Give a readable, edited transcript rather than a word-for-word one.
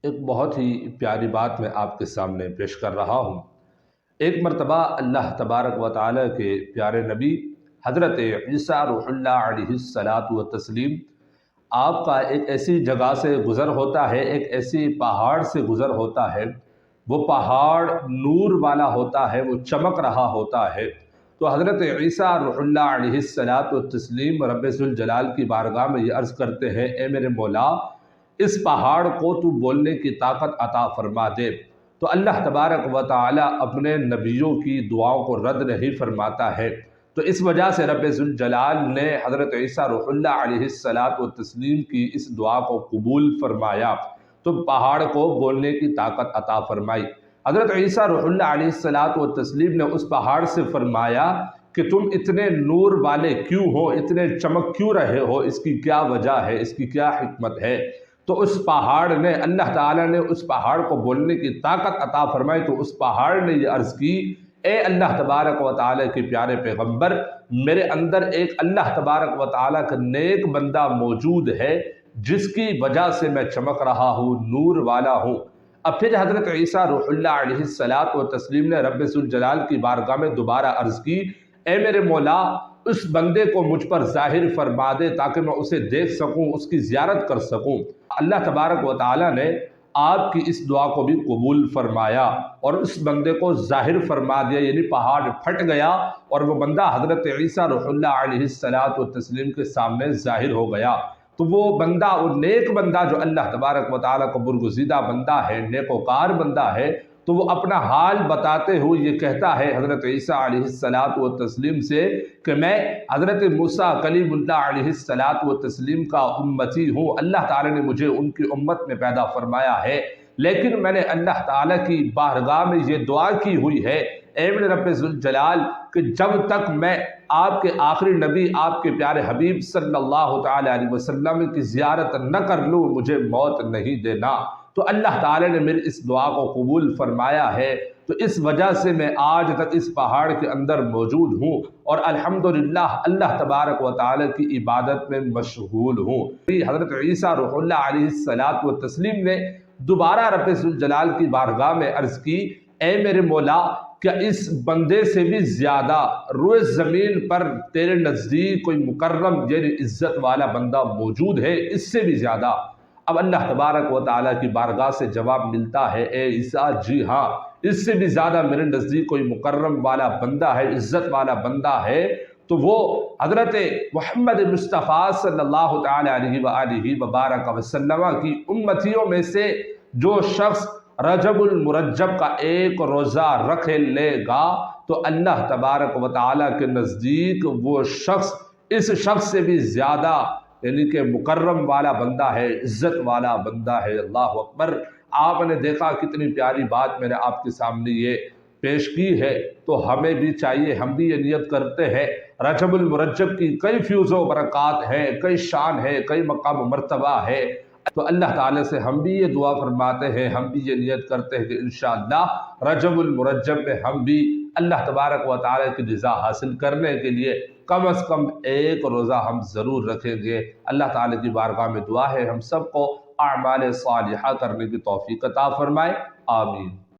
ایک بہت ہی پیاری بات میں آپ کے سامنے پیش کر رہا ہوں۔ ایک مرتبہ اللہ تبارک و تعالیٰ کے پیارے نبی حضرت عیسیٰ روح اللہ علیہ الصلاۃ والتسلیم آپ کا ایک ایسی جگہ سے گزر ہوتا ہے، ایک ایسی پہاڑ سے گزر ہوتا ہے، وہ پہاڑ نور والا ہوتا ہے، وہ چمک رہا ہوتا ہے۔ تو حضرت عیسیٰ روح اللہ علیہ الصلاۃ والتسلیم رب ذوالجلال کی بارگاہ میں یہ عرض کرتے ہیں، اے میرے مولا، اس پہاڑ کو تو بولنے کی طاقت عطا فرما دے۔ تو اللہ تبارک و تعالی اپنے نبیوں کی دعاؤں کو رد نہیں فرماتا ہے، تو اس وجہ سے رب ذوالجلال نے حضرت عیسیٰ روح اللہ علیہ الصلاۃ والتسلیم کی اس دعا کو قبول فرمایا، تو پہاڑ کو بولنے کی طاقت عطا فرمائی۔ حضرت عیسیٰ روح اللہ علیہ الصلاۃ والتسلیم نے اس پہاڑ سے فرمایا کہ تم اتنے نور والے کیوں ہو، اتنے چمک کیوں رہے ہو، اس کی کیا وجہ ہے، اس کی کیا حکمت ہے؟ تو اس پہاڑ نے، اللہ تعالیٰ نے اس پہاڑ کو بولنے کی طاقت عطا فرمائی۔ تو اس پہاڑ نے یہ عرض کی، اے اللہ تبارک و تعالیٰ کے پیارے پیغمبر، میرے اندر ایک اللہ تبارک و تعالیٰ کا نیک بندہ موجود ہے جس کی وجہ سے میں چمک رہا ہوں، نور والا ہوں۔ اب پھر حضرت عیسیٰ روح اللہ علیہ الصلاۃ والتسلیم نے رب ذوالجلال کی بارگاہ میں دوبارہ عرض کی، اے میرے مولا، اس بندے کو مجھ پر ظاہر فرما دے تاکہ میں اسے دیکھ سکوں، اس کی زیارت کر سکوں۔ اللہ تبارک و تعالیٰ نے آپ کی اس دعا کو بھی قبول فرمایا اور اس بندے کو ظاہر فرما دیا، یعنی پہاڑ پھٹ گیا اور وہ بندہ حضرت عیسیٰ روح اللہ علیہ الصلاۃ والتسلیم کے سامنے ظاہر ہو گیا۔ تو وہ بندہ، وہ نیک بندہ جو اللہ تبارک و تعالیٰ کو برگزیدہ بندہ ہے، نیکوکار بندہ ہے، تو وہ اپنا حال بتاتے ہوئے یہ کہتا ہے حضرت عیسیٰ علیہ الصلاۃ والتسلیم سے کہ میں حضرت موسیٰ کلیم اللہ علیہ الصلاۃ والتسلیم کا امتی ہوں، اللہ تعالیٰ نے مجھے ان کی امت میں پیدا فرمایا ہے، لیکن میں نے اللہ تعالیٰ کی بارگاہ میں یہ دعا کی ہوئی ہے، اے میرے رب ذوالجلال، کہ جب تک میں آپ کے آخری نبی، آپ کے پیارے حبیب صلی اللہ تعالیٰ علیہ وسلم کی زیارت نہ کر لوں، مجھے موت نہیں دینا۔ تو اللہ تعالیٰ نے میری اس دعا کو قبول فرمایا ہے، تو اس وجہ سے میں آج تک اس پہاڑ کے اندر موجود ہوں اور الحمدللہ اللہ تبارک و تعالیٰ کی عبادت میں مشغول ہوں۔ حضرت عیسیٰ روح اللہ علیہ الصلاۃ والتسلیم نے دوبارہ رب ذوالجلال کی بارگاہ میں عرض کی، اے میرے مولا، کیا اس بندے سے بھی زیادہ روئے زمین پر تیرے نزدیک کوئی مکرم، یعنی عزت والا بندہ موجود ہے، اس سے بھی زیادہ؟ اب اللہ تبارک و تعالیٰ کی بارگاہ سے جواب ملتا ہے، اے عیسیٰ، جی ہاں، اس سے بھی زیادہ میرے نزدیک کوئی مکرم والا بندہ ہے، عزت والا بندہ ہے، تو وہ حضرت محمد مصطفیٰ صلی اللہ تعالیٰ علیہ وآلہ وبارک وسلم کی امتیوں میں سے جو شخص رجب المرجب کا ایک روزہ رکھ لے گا، تو اللہ تبارک و تعالیٰ کے نزدیک وہ شخص اس شخص سے بھی زیادہ، یعنی کہ مکرم والا بندہ ہے، عزت والا بندہ ہے۔ اللہ اکبر! آپ نے دیکھا کتنی پیاری بات میں نے آپ کے سامنے یہ پیش کی ہے، تو ہمیں بھی چاہیے، ہم بھی یہ نیت کرتے ہیں، رجب المرجب کی کئی فیوز و برکات ہیں، کئی شان ہے، کئی مقام و مرتبہ ہے، تو اللہ تعالیٰ سے ہم بھی یہ دعا فرماتے ہیں، ہم بھی یہ نیت کرتے ہیں کہ انشاءاللہ رجب المرجب میں ہم بھی اللہ تبارک و تعالیٰ کی رضا حاصل کرنے کے لیے کم از کم ایک روزہ ہم ضرور رکھیں گے۔ اللہ تعالیٰ کی بارگاہ میں دعا ہے ہم سب کو اعمال صالحہ کرنے کی توفیق عطا فرمائے، آمین۔